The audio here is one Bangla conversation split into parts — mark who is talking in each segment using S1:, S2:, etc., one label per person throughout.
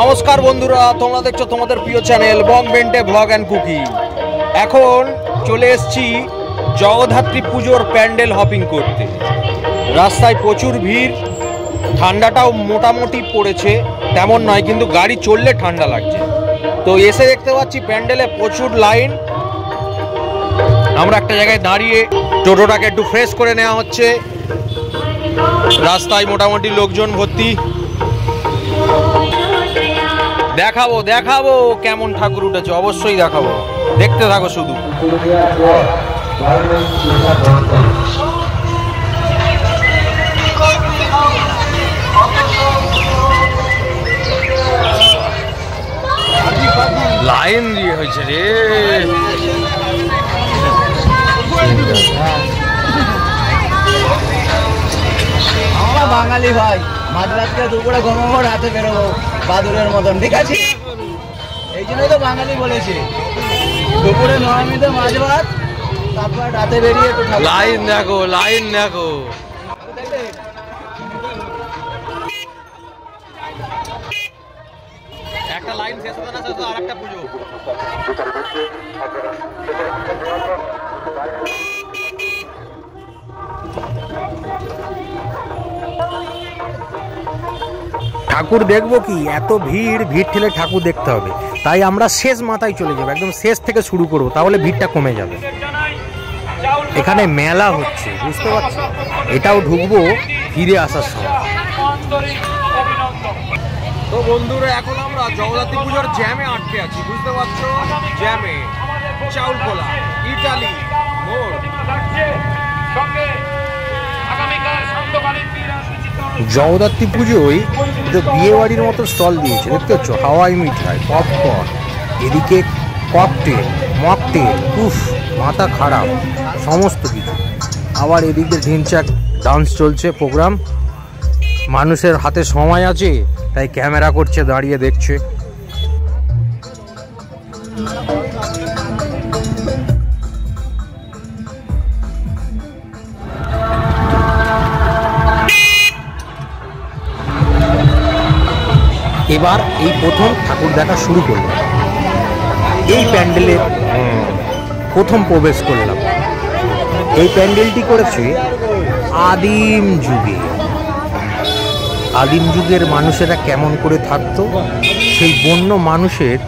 S1: নমস্কার বন্ধুরা, তোমরা দেখছো তোমাদের প্রিয় চ্যানেল বং বেন্টে ব্লগ অ্যান্ড কুকিং। এখন চলে এসেছি জগদ্ধাত্রী পুজোর প্যান্ডেল হপিং করতে। রাস্তায় প্রচুর ভিড়, ঠান্ডাটাও মোটামুটি পড়েছে, তেমন নয় কিন্তু গাড়ি চললে ঠান্ডা লাগছে। তো এসে দেখতে পাচ্ছি প্যান্ডেলে প্রচুর লাইন। আমরা একটা জায়গায় দাঁড়িয়ে টোটোটাকে একটু ফ্রেশ করে নেওয়া হচ্ছে। রাস্তায় মোটামুটি লোকজন ভর্তি। দেখাবো দেখাবো কেমন ঠাকুর উঠেছে, অবশ্যই দেখাবো, দেখতে থাকো শুধু। লাইন দিয়ে হয়েছে রে,
S2: আমরা বাঙালি ভাই, মাঝরাতকে দুপুরে ঘুমাবো, রাতে বেরোবো বাদুরের মতন, ঠিক আছে? এই জন্যই তো বাঙালি বলেছে দুপুরে নয়মিতে মাছ ভাত, তারপর রাতে বেরিয়ে একটু
S1: লাইন দেখো, লাইন দেখো। একটা লাইন শেষ হতে না শেষ হতে আরেকটা পুজো। ঠাকুর দেখবো কি, এত ভিড়, ভিড় ঠেলে ঠাকুর দেখতে হবে, তাই আমরা শেষ মাথায় চলে যাবো, একদম শেষ থেকে শুরু করবো, তাহলে ভিড়টা কমে যাবে। এখানে মেলা হচ্ছে, বুঝতে পারছো? এটাও ঢুকবো ফিরে আসার সময়। তো বন্ধুরা, এখন আমরা জগদ্ধাত্রী পুজোর জ্যামে আটকে আছি, বুঝতে পারছো? জ্যামে চাউল খোলা ইটালি মোড়। জগদ্ধাত্রী পুজোয় তো বিয়ে বাড়ির মতো স্টল দিয়েছে, দেখতে পাচ্ছ? হাওয়াই মিঠাই, পপকর্ন, এদিকে ককটেল, মকটেল, উফ মাথা খারাপ সমস্ত কিছু। আবার এদিকে ঢিনচাক ডান্স চলছে, প্রোগ্রাম। মানুষের হাতে সময় আছে তাই ক্যামেরা করছে, দাঁড়িয়ে দেখছে। এবার এই প্রথম ঠাকুর দেখা শুরু করলাম, এই প্যান্ডেলে প্রথম প্রবেশ করলাম। এই প্যান্ডেলটি করেছে আদিম যুগে। আদিম যুগের মানুষেরা কেমন করে থাকতো, সেই বন্য মানুষের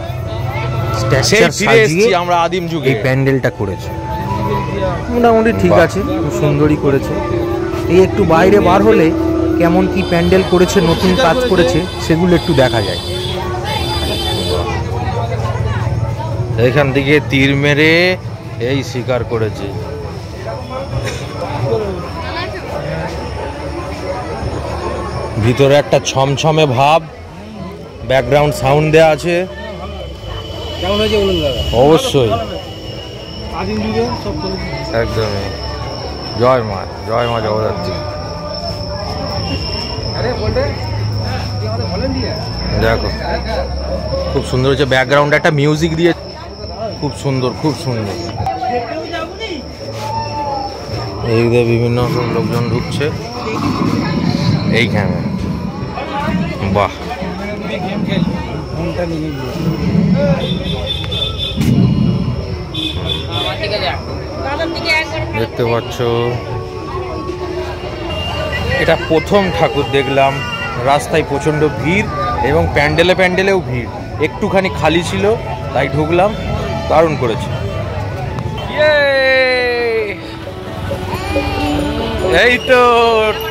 S1: স্ট্যাচার সাজিয়ে আমরা আদিম যুগে এই প্যান্ডেলটা করেছে। মোটামুটি ঠিক আছে, খুব সুন্দরই করেছে। এই একটু বাইরে বার হলে কেমন কি প্যান্ডেল করেছে, নতুন কাজ করেছে, সেগুলো একটু দেখা যায়। এখান থেকে তীর মেরে এই শিকার করেছে। ভিতরে একটা ছমছমে ভাব, ব্যাকগ্রাউন্ড সাউন্ড দেওয়া আছে।
S2: কেমন হয়েছে বলুন দাদা?
S1: অবশ্যই
S2: আদিম যুগে
S1: একদমই। জয় মা, জয় মা জগদ্ধাত্রী। দেখো খুব সুন্দর হচ্ছে, ব্যাকগ্রাউন্ডে একটা মিউজিক দিয়ে, খুব সুন্দর, খুব সুন্দর। এই যে বিভিন্ন লোকজন ঢুকছে এইখানে, বাহ। দেখতে পাচ্ছ, এটা প্রথম ঠাকুর দেখলাম। রাস্তায় প্রচণ্ড ভিড় এবং প্যান্ডেলেও ভিড়, একটুখানি খালি ছিল তাই ঢুকলাম, দারুণ করেছে। এই তো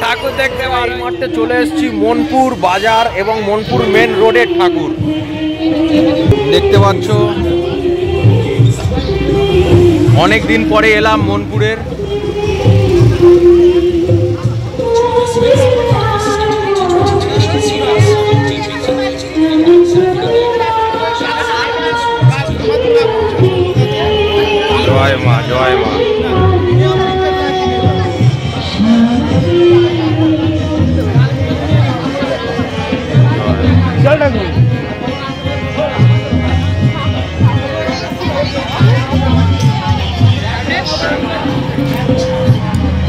S1: ঠাকুর দেখতে মাঠে চলে এসেছি, মনপুর বাজার এবং মনপুর মেন রোডের ঠাকুর দেখতে পাচ্ছ। অনেক দিন পরে এলাম মনপুরের। জয় মা, জয় মা।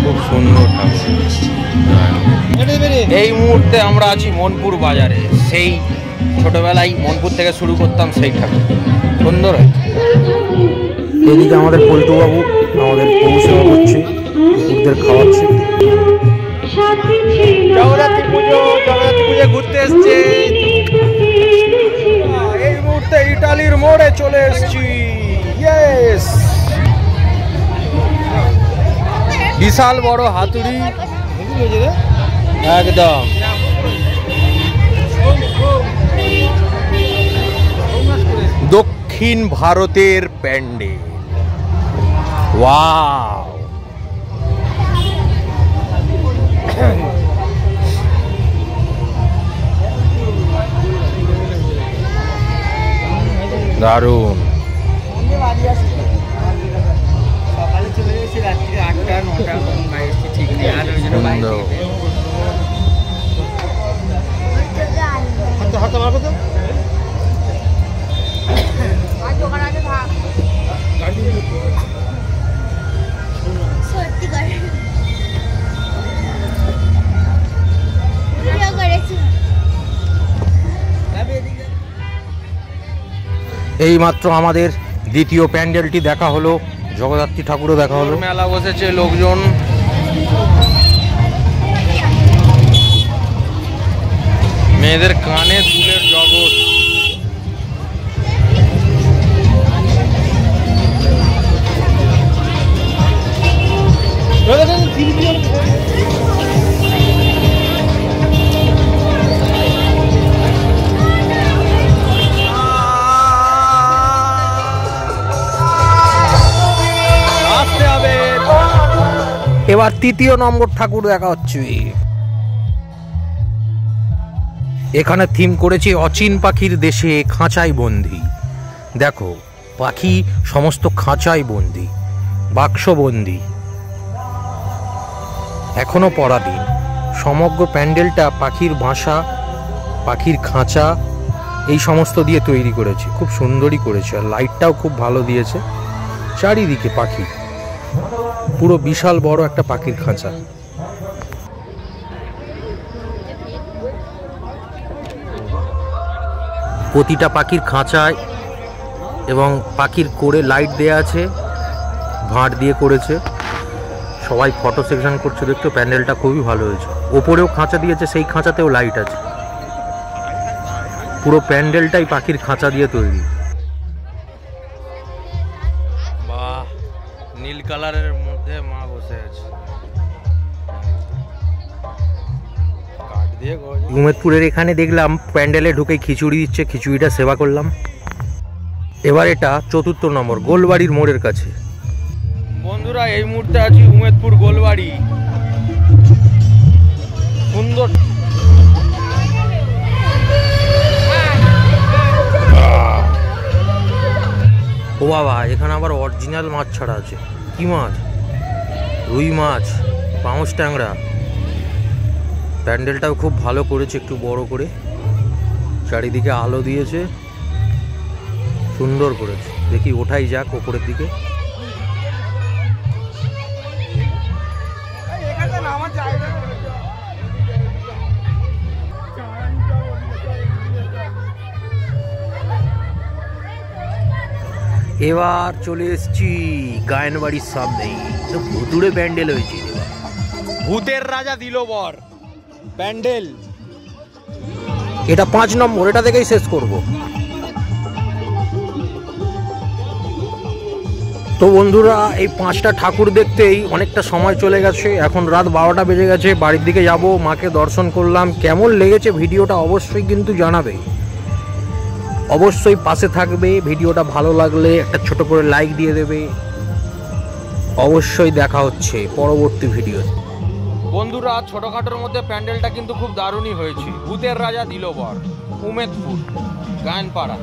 S1: খুব সুন্দর ঠাকুর। এই মুহূর্তে আমরা আছি মনপুর বাজারে, সেই ছোটবেলায় মনপুর থেকে শুরু করতাম সেই ঠাকুর, সুন্দর হয়েছে। এদিকে আমাদের পল্টু বাবু আমাদের পৌঁছেও করছে, কুকুরদের খাওয়াচ্ছে। জগদ্ধাত্রী পুজো ঘুরতে এসছে, এই মুহূর্তে ইটালির মোড়ে চলে এসছি। ইয়েস, বিশাল বড় হাতুড়ি একদম। দক্ষিণ ভারতের প্যান্ডেল, ওয়াও। দারুণ।
S2: সকালে চলে গেছি, রাত্রি 8টা 9টা ঠিক নেই, আর ওই জন্য বাইরে হাতে মারবো তো।
S1: এই মাত্র আমাদের দ্বিতীয় প্যান্ডেলটি দেখা হলো, জগদ্ধাত্রী ঠাকুরও দেখা হলো। মেলা বসেছে, লোকজন মেয়েদের কানে দুলের জগৎ। এবার তৃতীয় নম্বর ঠাকুর দেখা হচ্ছে। এখানে থিম করেছি অচিন পাখির দেশে খাঁচাই বন্দি। দেখো, পাখি সমস্ত খাঁচাই বন্দি, বাক্সবন্দি, এখনো পরাধীন। সমগ্র প্যান্ডেলটা পাখির বাসা, পাখির খাঁচা, এই সমস্ত দিয়ে তৈরি করেছে। খুব সুন্দরই করেছে, আর লাইটটাও খুব ভালো দিয়েছে। চারিদিকে পাখি, পুরো বিশাল বড় একটা পাখির খাঁচা। প্রতিটা পাখির খাঁচায় এবং পাখির কোরে লাইট দেয়া আছে, ভাঁড় দিয়ে করেছে। সবাই ফটো সেকশন করছে, দেখতে প্যান্ডেলটা খুবই ভালো হয়েছে। ওপরেও খাঁচা দিয়েছে, সেই খাঁচাতেও লাইট আছে। পুরো প্যান্ডেলটাই পাখির খাঁচা দিয়ে তৈরি। বাহ, নীল কালারের মধ্যে মা বসে আছে। উমেদপুরের এখানে দেখলাম প্যান্ডেলে ঢুকে খিচুড়ি দিচ্ছে, খিচুড়িটা সেবা করলাম। এবার এটা চতুর্থ নম্বর, গোলবাড়ির মোড়ের কাছে। বন্ধুরা, এই মুহূর্তে আছি উমেদপুর গোলবাড়ি। সুন্দর ও বাবা, এখানে আবার অরিজিনাল মাছ ছাড়া আছে। কি মাছ? রুই মাছ, পাউস ট্যাংরা। প্যান্ডেলটাও খুব ভালো করেছে, একটু বড় করে, চারিদিকে আলো দিয়েছে, সুন্দর করেছে। দেখি ওঠাই যাক ওপরের দিকে। এবার চলে এসছি গায়নবাড়ির সামনেই। তো ভুতুড়ে প্যান্ডেল হয়েছে, ভূতের রাজা দিল বর প্যান্ডেল। এটা 5 নম্বর, এটা থেকেই শেষ করব। তো বন্ধুরা, এই 5টা ঠাকুর দেখতেই অনেকটা সময় চলে গেছে। এখন রাত 12টা বেজে গেছে, বাড়ির দিকে যাব। মাকে দর্শন করলাম। কেমন লেগেছে ভিডিওটা অবশ্যই কিন্তু জানাবে, অবশ্যই পাশে থাকবে। ভিডিওটা ভালো লাগলে একটা ছোট করে লাইক দিয়ে দেবে। অবশ্যই দেখা হচ্ছে পরবর্তী ভিডিও। বন্ধুরা, ছোটখাটোর মধ্যে প্যান্ডেলটা কিন্তু খুব দারুণই হয়েছে। ভূতের রাজা দিল বর, উমেদপুর গায়নপাড়া।